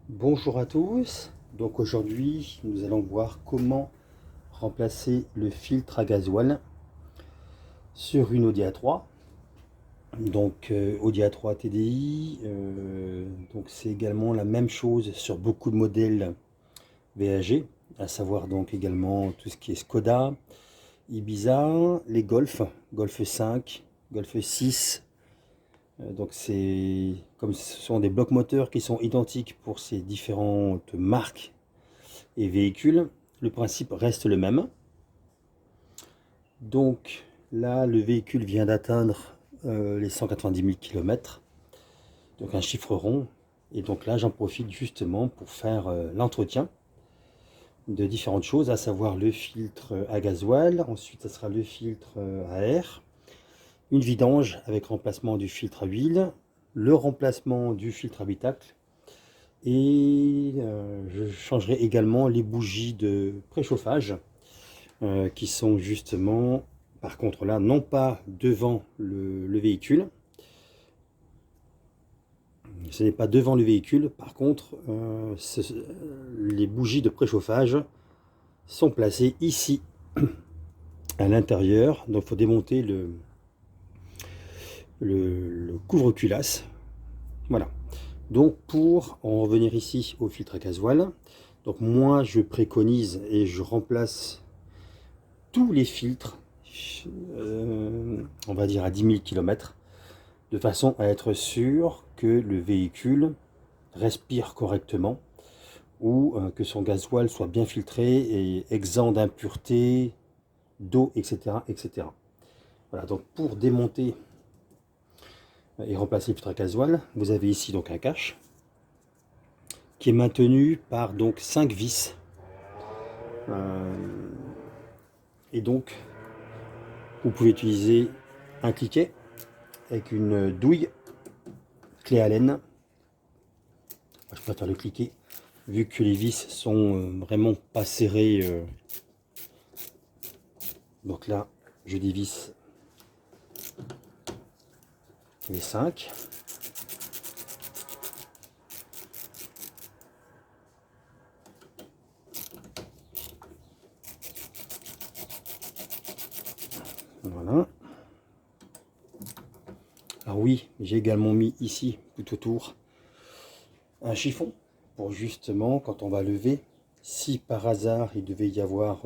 Bonjour à tous, donc aujourd'hui nous allons voir comment remplacer le filtre à gasoil sur une Audi A3. Donc Audi A3 TDI, donc c'est également la même chose sur beaucoup de modèles VAG, à savoir donc également tout ce qui est Skoda, Ibiza, les Golf, Golf 5, Golf 6. Donc c'est comme ce sont des blocs moteurs qui sont identiques pour ces différentes marques et véhicules, le principe reste le même. Donc là, le véhicule vient d'atteindre les 190 000 km, donc un chiffre rond. Et donc là, j'en profite justement pour faire l'entretien de différentes choses, à savoir le filtre à gasoil, ensuite ça sera le filtre à air, une vidange avec remplacement du filtre à huile, le remplacement du filtre habitacle, et je changerai également les bougies de préchauffage qui sont justement, par contre là, non pas devant le véhicule. Ce n'est pas devant le véhicule, par contre, les bougies de préchauffage sont placées ici, à l'intérieur. Donc il faut démonter le couvre-culasse. Voilà. Donc pour en revenir ici au filtre à gasoil, donc moi je préconise et je remplace tous les filtres, on va dire à 10 000 km, de façon à être sûr que le véhicule respire correctement ou que son gasoil soit bien filtré et exempt d'impuretés, d'eau, etc., etc. Voilà, donc pour démonter et remplacer le filtre à gasoil, vous avez ici donc un cache qui est maintenu par donc 5 vis. Et donc, vous pouvez utiliser un cliquet avec une douille, clé Allen. Je préfère le cliquet vu que les vis sont vraiment pas serrées. Donc là, je dévisse les 5. Voilà. Alors oui, j'ai également mis ici, tout autour, un chiffon pour justement, quand on va lever, si par hasard il devait y avoir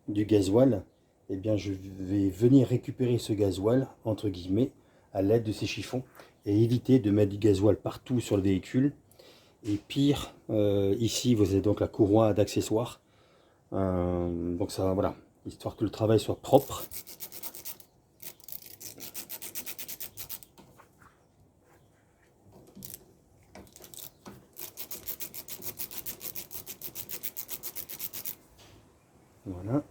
du gasoil, eh bien je vais venir récupérer ce gasoil, entre guillemets, à l'aide de ces chiffons, et éviter de mettre du gasoil partout sur le véhicule. Et pire, ici vous avez donc la courroie d'accessoires. Donc ça, voilà, histoire que le travail soit propre. Voilà.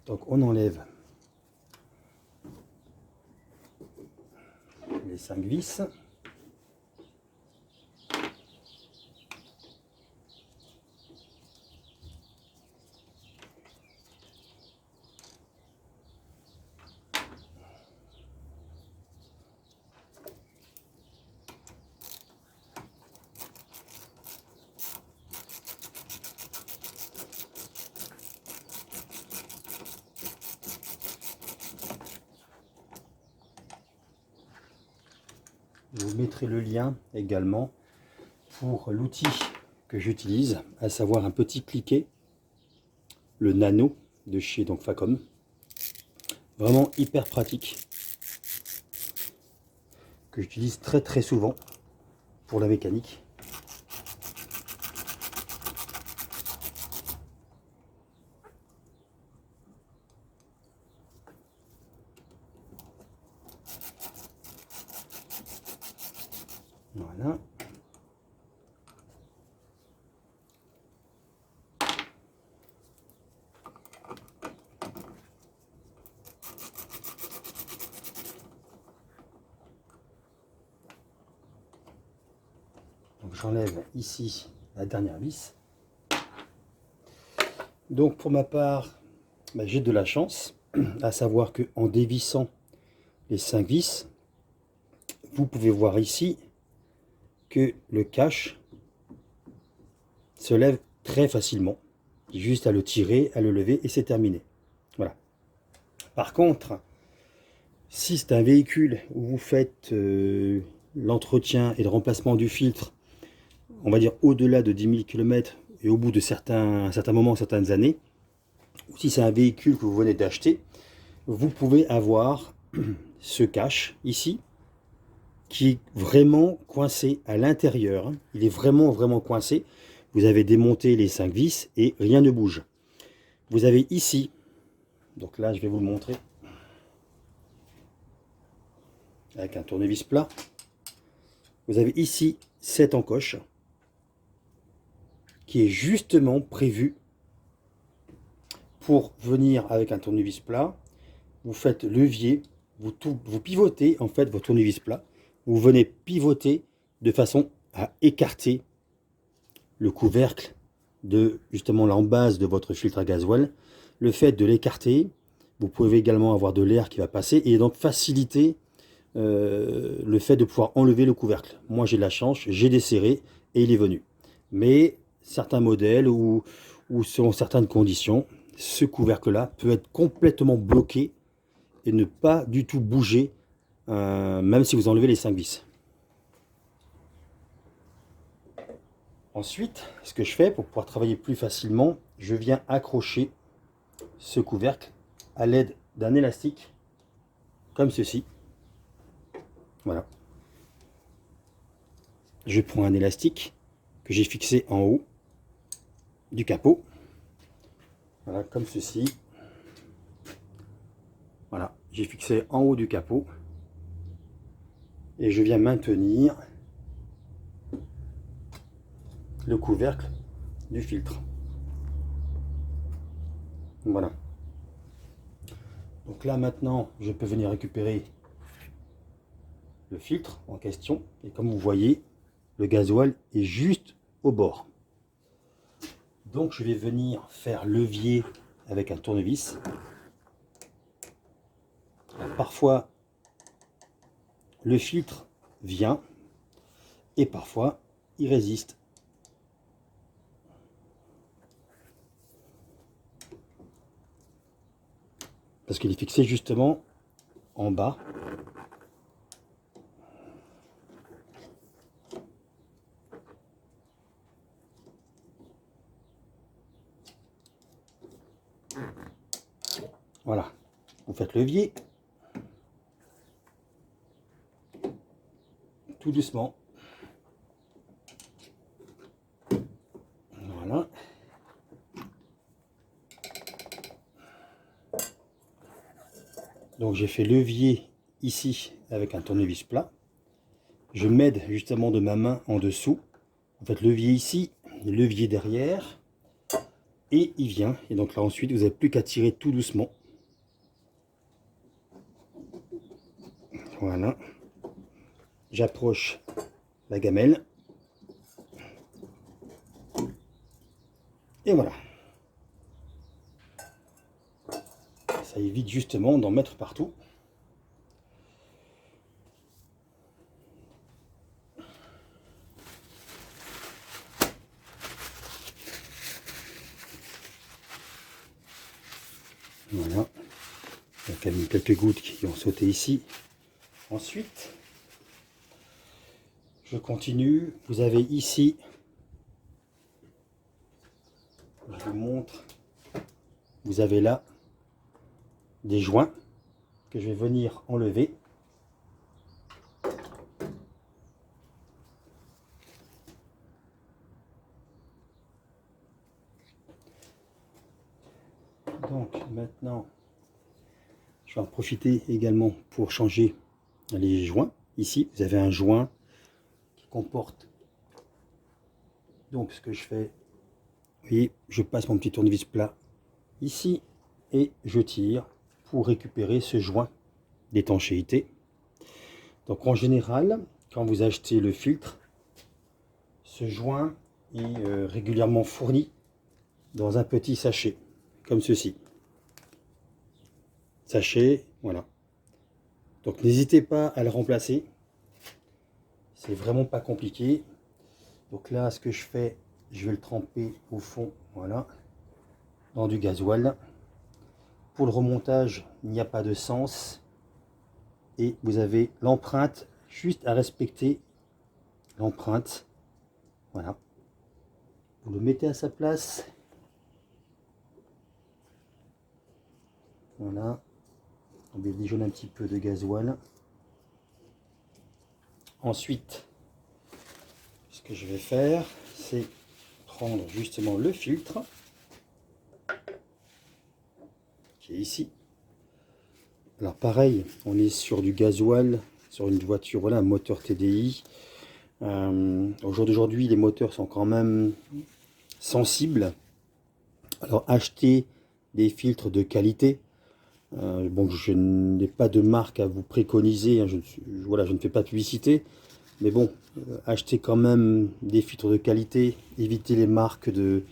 Donc on enlève les 5 vis. Je vous mettrai le lien également pour l'outil que j'utilise, à savoir un petit cliquet, le Nano de chez donc Facom. Vraiment hyper pratique, que j'utilise très souvent pour la mécanique. Voilà. Donc j'enlève ici la dernière vis. Donc pour ma part, j'ai de la chance, à savoir que en dévissant les 5 vis, vous pouvez voir ici que le cache se lève très facilement. Il y a juste à le tirer, à le lever et c'est terminé. Voilà. Par contre, si c'est un véhicule où vous faites l'entretien et le remplacement du filtre, on va dire au-delà de 10 000 km et au bout de certains moments, certaines années, ou si c'est un véhicule que vous venez d'acheter, vous pouvez avoir ce cache ici qui est vraiment coincé à l'intérieur. Il est vraiment coincé. Vous avez démonté les 5 vis et rien ne bouge. Vous avez ici, donc là je vais vous le montrer, avec un tournevis plat. Vous avez ici cette encoche qui est justement prévue pour venir avec un tournevis plat. Vous faites levier, vous pivotez en fait votre tournevis plat. Vous venez pivoter de façon à écarter le couvercle de justement l'embase de votre filtre à gasoil. Le fait de l'écarter, vous pouvez également avoir de l'air qui va passer et donc faciliter le fait de pouvoir enlever le couvercle. Moi j'ai de la chance, j'ai desserré et il est venu. Mais certains modèles ou selon certaines conditions, ce couvercle là peut être complètement bloqué et ne pas du tout bouger, même si vous enlevez les 5 vis. Ensuite, ce que je fais pour pouvoir travailler plus facilement, je viens accrocher ce couvercle à l'aide d'un élastique, comme ceci. Voilà. Je prends un élastique que j'ai fixé en haut du capot. Voilà, comme ceci. Voilà, j'ai fixé en haut du capot. Et je viens maintenir le couvercle du filtre. Voilà. Donc là maintenant, je peux venir récupérer le filtre en question. Et comme vous voyez, le gasoil est juste au bord. Donc je vais venir faire levier avec un tournevis. Alors, parfois, le filtre vient et parfois, il résiste. Parce qu'il est fixé justement en bas. Voilà, vous faites levier. Tout doucement. Voilà. Donc j'ai fait levier ici avec un tournevis plat. Je m'aide justement de ma main en dessous. Vous faites levier ici, levier derrière. Et il vient. Et donc là ensuite, vous n'avez plus qu'à tirer tout doucement. Voilà. J'approche la gamelle. Et voilà. Ça évite justement d'en mettre partout. Voilà. Il y a quand même quelques gouttes qui ont sauté ici. Ensuite, je continue. Vous avez ici, je vous montre, vous avez là des joints que je vais venir enlever. Donc maintenant, je vais en profiter également pour changer les joints. Ici, vous avez un joint qui comporte, donc ce que je fais, vous voyez, je passe mon petit tournevis plat ici et je tire pour récupérer ce joint d'étanchéité. Donc en général, quand vous achetez le filtre, ce joint est régulièrement fourni dans un petit sachet, comme ceci. Sachet, voilà. Donc n'hésitez pas à le remplacer. C'est vraiment pas compliqué. Donc là, ce que je fais, je vais le tremper au fond, voilà, dans du gasoil. Pour le remontage, il n'y a pas de sens. Et vous avez l'empreinte, juste à respecter l'empreinte. Voilà. Vous le mettez à sa place. Voilà. On badigeonne un petit peu de gasoil. Ensuite, ce que je vais faire, c'est prendre justement le filtre qui est ici. Alors pareil, on est sur du gasoil, sur une voiture, voilà, un moteur TDI. Au jour d'aujourd'hui, les moteurs sont quand même sensibles. Alors achetez des filtres de qualité. Bon, je n'ai pas de marque à vous préconiser, hein, voilà, je ne fais pas de publicité. Mais bon, achetez quand même des filtres de qualité, évitez les marques de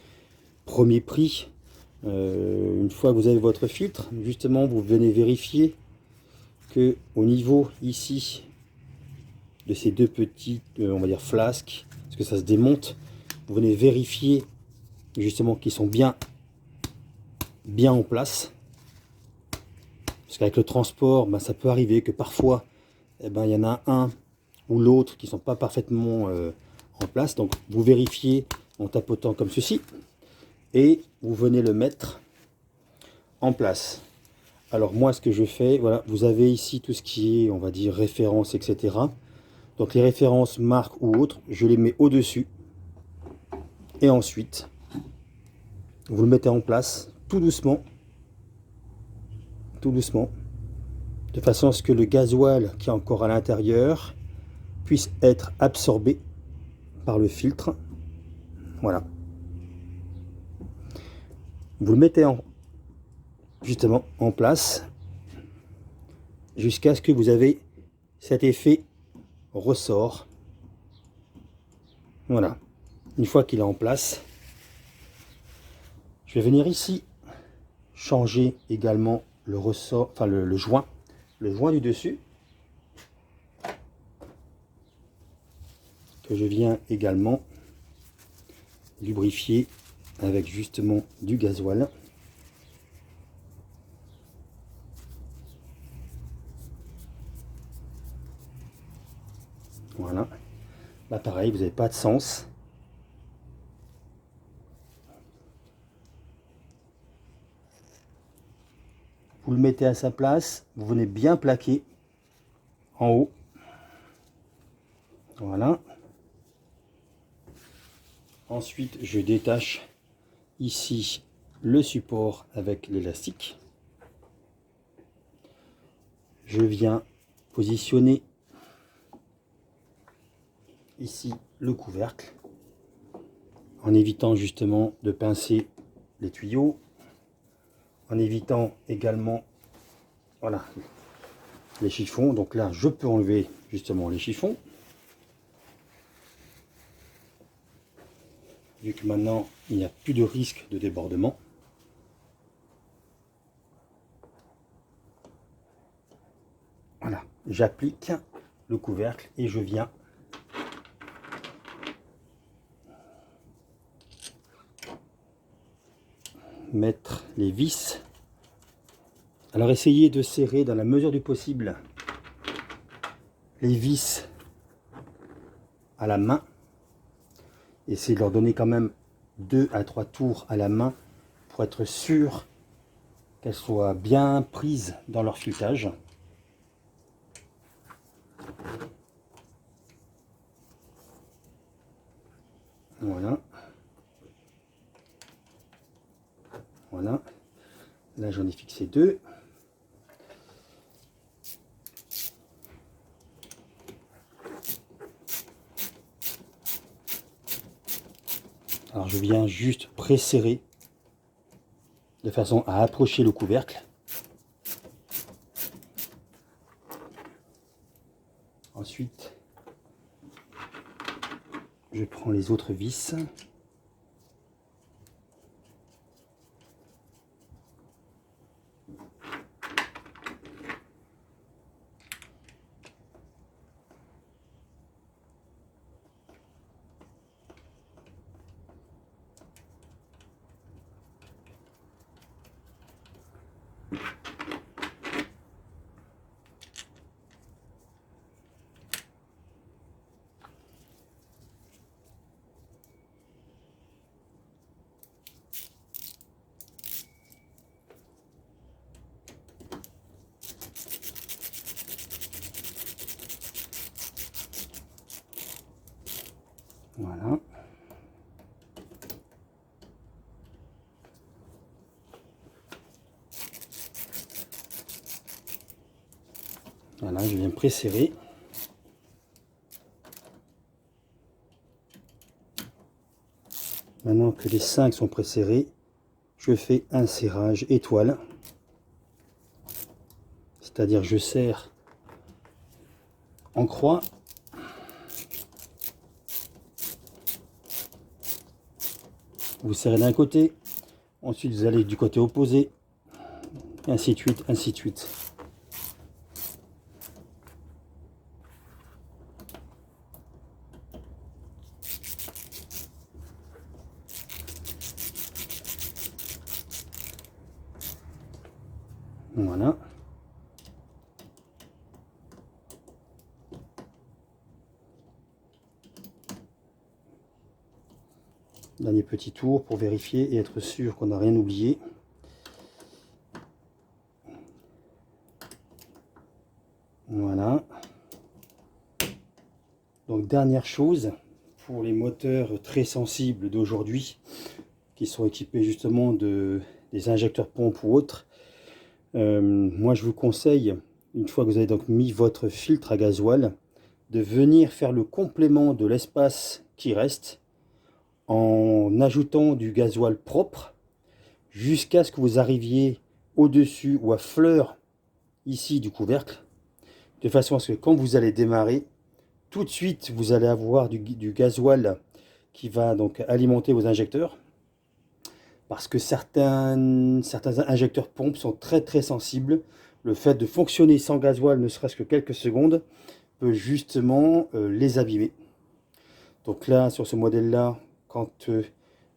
premier prix. Une fois que vous avez votre filtre, justement, vous venez vérifier que au niveau ici de ces deux petites, on va dire flasques, parce que ça se démonte, vous venez vérifier justement qu'ils sont bien en place. Parce qu'avec le transport, ben, ça peut arriver que parfois, eh ben, il y en a un ou l'autre qui ne sont pas parfaitement en place. Donc vous vérifiez en tapotant comme ceci et vous venez le mettre en place. Alors moi, ce que je fais, voilà, vous avez ici tout ce qui est, on va dire, références, etc. Donc les références, marques ou autres, je les mets au-dessus. Et ensuite, vous le mettez en place tout doucement, de façon à ce que le gasoil qui est encore à l'intérieur puisse être absorbé par le filtre. Voilà. Vous le mettez justement en place jusqu'à ce que vous avez cet effet ressort. Voilà. Une fois qu'il est en place, je vais venir ici changer également le ressort, enfin le joint du dessus, que je viens également lubrifier avec justement du gasoil. Voilà. Là pareil, vous n'avez pas de sens. Vous le mettez à sa place, vous venez bien plaquer en haut. Voilà. Ensuite, je détache ici le support avec l'élastique. Je viens positionner ici le couvercle en évitant justement de pincer les tuyaux, en évitant également, voilà, les chiffons. Donc là, je peux enlever justement les chiffons. Vu que maintenant, il n'y a plus de risque de débordement. Voilà, j'applique le couvercle et je viens mettre les vis. Alors essayez de serrer dans la mesure du possible les vis à la main. Essayez de leur donner quand même 2 à 3 tours à la main pour être sûr qu'elles soient bien prises dans leur filetage. Voilà. Voilà. Là j'en ai fixé 2. Alors je viens juste presserrer de façon à approcher le couvercle. Ensuite, je prends les autres vis. Voilà. Voilà, je viens préserrer. Maintenant que les 5 sont préserrés, je fais un serrage étoile. C'est-à-dire je serre en croix. Vous serrez d'un côté, ensuite vous allez du côté opposé, ainsi de suite, ainsi de suite. Voilà. Dernier petit tour pour vérifier et être sûr qu'on n'a rien oublié. Voilà. Donc dernière chose, pour les moteurs très sensibles d'aujourd'hui, qui sont équipés justement des injecteurs pompes ou autres, moi je vous conseille, une fois que vous avez donc mis votre filtre à gasoil, de venir faire le complément de l'espace qui reste en ajoutant du gasoil propre jusqu'à ce que vous arriviez au-dessus ou à fleur ici du couvercle, de façon à ce que quand vous allez démarrer, tout de suite vous allez avoir du gasoil qui va donc alimenter vos injecteurs, parce que certains injecteurs pompes sont très sensibles. Le fait de fonctionner sans gasoil ne serait-ce que quelques secondes peut justement les abîmer. Donc là, sur ce modèle là, quand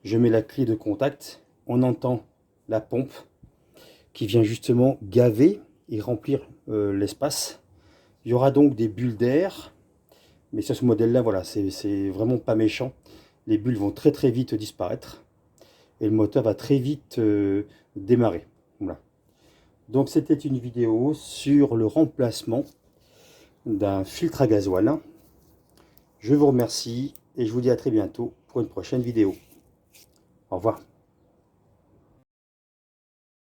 je mets la clé de contact, on entend la pompe qui vient justement gaver et remplir l'espace. Il y aura donc des bulles d'air, mais sur ce modèle là, voilà, c'est vraiment pas méchant. Les bulles vont très vite disparaître et le moteur va très vite démarrer. Voilà. Donc c'était une vidéo sur le remplacement d'un filtre à gasoil. Je vous remercie et je vous dis à très bientôt pour une prochaine vidéo. Au revoir.